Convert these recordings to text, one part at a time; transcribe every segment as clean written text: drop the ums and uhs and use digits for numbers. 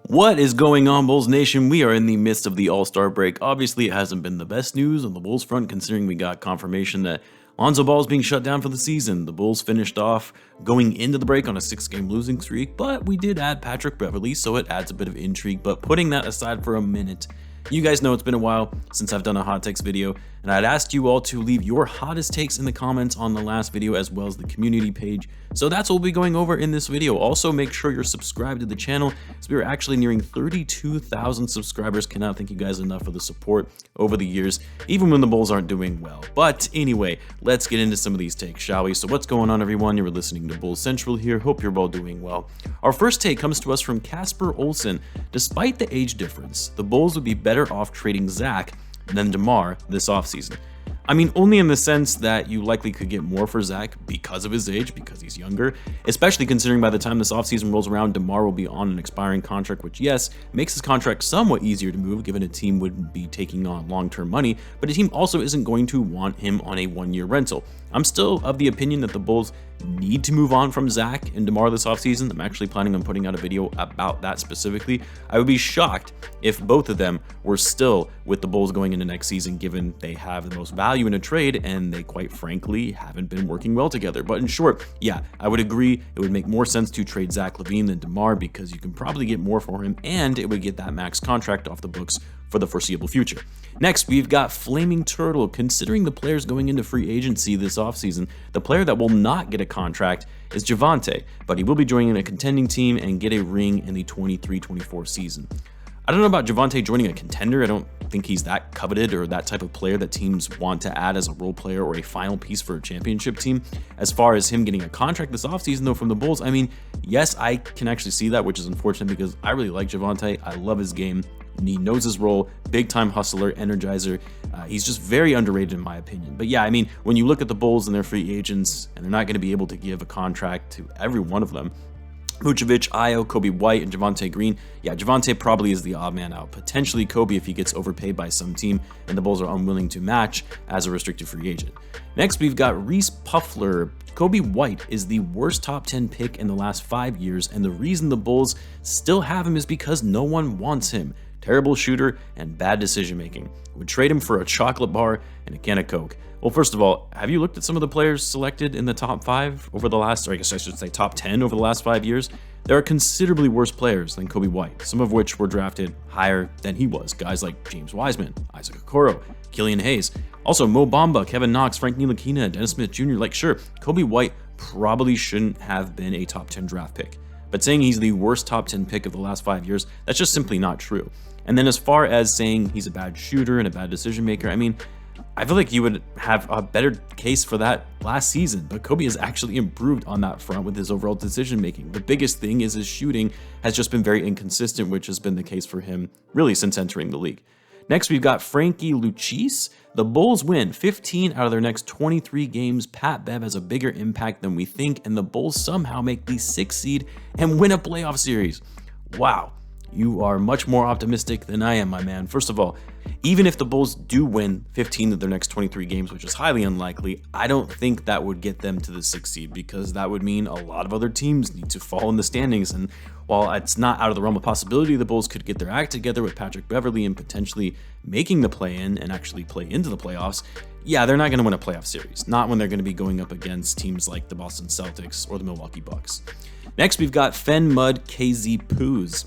What is going on, Bulls Nation? We are in the midst of the All-Star break. Obviously, it hasn't been the best news on the Bulls front, considering we got confirmation that Lonzo Ball is being shut down for the season. The Bulls finished off going into the break on a 6-game losing streak, but we did add Patrick Beverley, so it adds a bit of intrigue. But putting that aside for a minute, you guys know it's been a while since I've done a hot takes video, and I'd asked you all to leave your hottest takes in the comments on the last video as well as the community page. So that's what we'll be going over in this video. Also, make sure you're subscribed to the channel, as we are actually nearing 32,000 subscribers. Cannot thank you guys enough for the support over the years, even when the Bulls aren't doing well. But anyway, let's get into some of these takes, shall we? So what's going on, everyone? You're listening to Bulls Central here. Hope you're all doing well. Our first take comes to us from Casper Olsen. Despite the age difference, the Bulls would be better off trading Zach than DeMar this offseason. I mean, only in the sense that you likely could get more for Zach because of his age, because he's younger, especially considering by the time this offseason rolls around, DeMar will be on an expiring contract, which, yes, makes his contract somewhat easier to move, given a team wouldn't be taking on long-term money, but a team also isn't going to want him on a one-year rental. I'm still of the opinion that the Bulls need to move on from Zach and DeMar this offseason. I'm actually planning on putting out a video about that specifically. I would be shocked if both of them were still with the Bulls going into next season, given they have the most value in a trade and they quite frankly haven't been working well together. But in short, yeah, I would agree it would make more sense to trade Zach Lavine than DeMar because you can probably get more for him and it would get that max contract off the books for the foreseeable future. Next, we've got Flaming Turtle. Considering the players going into free agency this offseason, the player that will not get a contract is Javonte, but he will be joining a contending team and get a ring in the 23-24 season. I don't know about Javonte joining a contender. I don't think he's that coveted or that type of player that teams want to add as a role player or a final piece for a championship team. As far as him getting a contract this offseason, though, from the Bulls, I mean, yes, I can actually see that, which is unfortunate because I really like Javonte. I love his game. He knows his role, big-time hustler, energizer. He's just very underrated in my opinion. But yeah, I mean, when you look at the Bulls and their free agents, and they're not going to be able to give a contract to every one of them, Vucevic, Ayo, Coby White, and Javonte Green. Yeah, Javonte probably is the odd man out. Potentially Coby if he gets overpaid by some team and the Bulls are unwilling to match as a restricted free agent. Next, we've got Reese Puffler. Coby White is the worst top 10 pick in the last 5 years, and the reason the Bulls still have him is because no one wants him. Terrible shooter and bad decision making. Would trade him for a chocolate bar and a can of Coke. Well, first of all, have you looked at some of the players selected in the top 5 over the last, or I guess I should say top 10 over the last 5 years? There are considerably worse players than Coby White, some of which were drafted higher than he was. Guys like James Wiseman, Isaac Okoro, Killian Hayes, also Mo Bamba, Kevin Knox, Frank Ntilikina, Dennis Smith Jr. Like, sure, Coby White probably shouldn't have been a top 10 draft pick. But saying he's the worst top 10 pick of the last 5 years, that's just simply not true. And then as far as saying he's a bad shooter and a bad decision maker, I mean, I feel like you would have a better case for that last season, but Coby has actually improved on that front with his overall decision making. The biggest thing is his shooting has just been very inconsistent, which has been the case for him really since entering the league. Next, we've got Frankie Luchis. The Bulls win 15 out of their next 23 games. Pat Bev has a bigger impact than we think, and the Bulls somehow make the 6th seed and win a playoff series. Wow, you are much more optimistic than I am, my man. First of all, even if the Bulls do win 15 of their next 23 games, which is highly unlikely, I don't think that would get them to the 6th seed because that would mean a lot of other teams need to fall in the standings. And while it's not out of the realm of possibility, the Bulls could get their act together with Patrick Beverley and potentially making the play-in and actually play into the playoffs. Yeah, they're not going to win a playoff series, not when they're going to be going up against teams like the Boston Celtics or the Milwaukee Bucks. Next, we've got Fen Mud KZ Poos.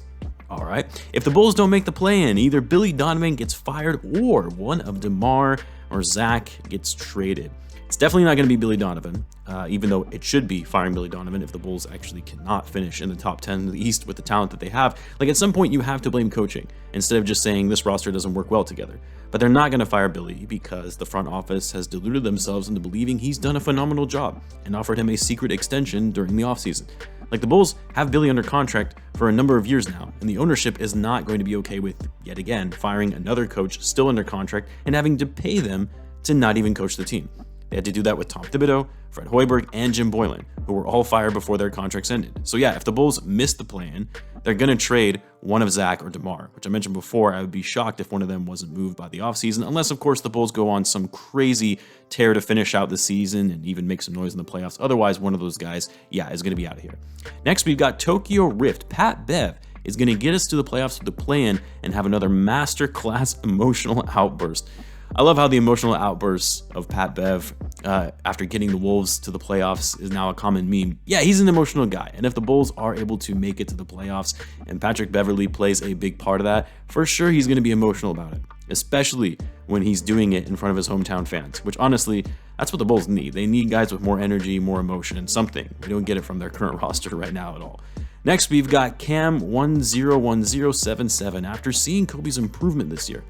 All right, if the Bulls don't make the play-in, either Billy Donovan gets fired or one of DeMar or Zach gets traded. It's definitely not going to be Billy Donovan, even though it should be firing Billy Donovan if the Bulls actually cannot finish in the top 10 of the East with the talent that they have. Like, at some point, you have to blame coaching instead of just saying this roster doesn't work well together. But they're not going to fire Billy because the front office has deluded themselves into believing he's done a phenomenal job and offered him a secret extension during the offseason. Like, the Bulls have Billy under contract for a number of years now, and the ownership is not going to be okay with, yet again, firing another coach still under contract and having to pay them to not even coach the team. They had to do that with Tom Thibodeau, Fred Hoiberg, and Jim Boylan, who were all fired before their contracts ended. So yeah, if the Bulls miss the plan, they're going to trade one of Zach or DeMar, which I mentioned before. I would be shocked if one of them wasn't moved by the offseason, unless, of course, the Bulls go on some crazy tear to finish out the season and even make some noise in the playoffs. Otherwise, one of those guys, yeah, is going to be out of here. Next, we've got Tokyo Rift. Pat Bev is going to get us to the playoffs with the play-in and have another masterclass emotional outburst. I love how the emotional outbursts of Pat Bev after getting the Wolves to the playoffs is now a common meme. Yeah, he's an emotional guy, and if the Bulls are able to make it to the playoffs and Patrick Beverley plays a big part of that, for sure he's going to be emotional about it, especially when he's doing it in front of his hometown fans, which honestly, that's what the Bulls need. They need guys with more energy, more emotion, and something. We don't get it from their current roster right now at all. Next, we've got Cam101077. After seeing Coby's improvement this year,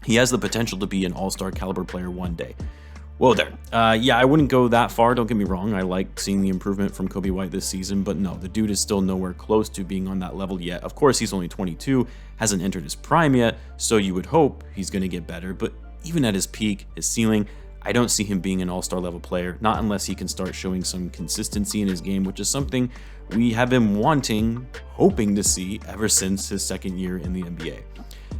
he has the potential to be an all-star caliber player one day. Whoa there. Yeah, I wouldn't go that far, don't get me wrong. I like seeing the improvement from Coby White this season, but no, the dude is still nowhere close to being on that level yet. Of course, he's only 22, hasn't entered his prime yet, so you would hope he's going to get better, but even at his peak, his ceiling, I don't see him being an all-star level player, not unless he can start showing some consistency in his game, which is something we have been hoping to see ever since his second year in the NBA.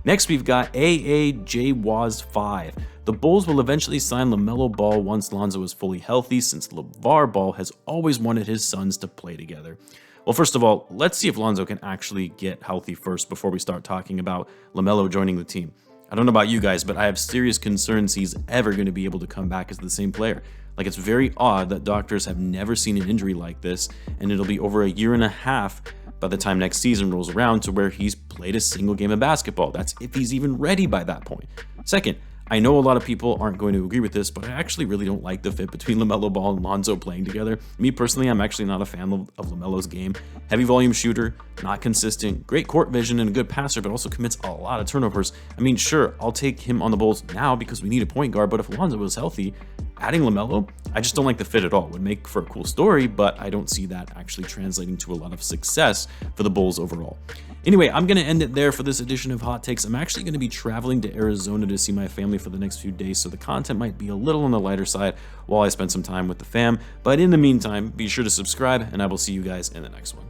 Next, we've got AAJWAZ5. The Bulls will eventually sign LaMelo Ball once Lonzo is fully healthy, since LeVar Ball has always wanted his sons to play together. Well, first of all, let's see if Lonzo can actually get healthy first before we start talking about LaMelo joining the team. I don't know about you guys, but I have serious concerns he's ever going to be able to come back as the same player. Like, it's very odd that doctors have never seen an injury like this, and it'll be over a year and a half by the time next season rolls around to where he's played a single game of basketball. That's if he's even ready by that point. Second, I know a lot of people aren't going to agree with this, but I actually really don't like the fit between LaMelo Ball and Lonzo playing together. Me personally, I'm actually not a fan of LaMelo's game. Heavy volume shooter, not consistent, great court vision and a good passer, but also commits a lot of turnovers. I mean, sure, I'll take him on the Bulls now because we need a point guard, but if Lonzo was healthy, adding LaMelo, I just don't like the fit at all. It would make for a cool story, but I don't see that actually translating to a lot of success for the Bulls overall. Anyway, I'm going to end it there for this edition of Hot Takes. I'm actually going to be traveling to Arizona to see my family for the next few days, so the content might be a little on the lighter side while I spend some time with the fam. But in the meantime, be sure to subscribe, and I will see you guys in the next one.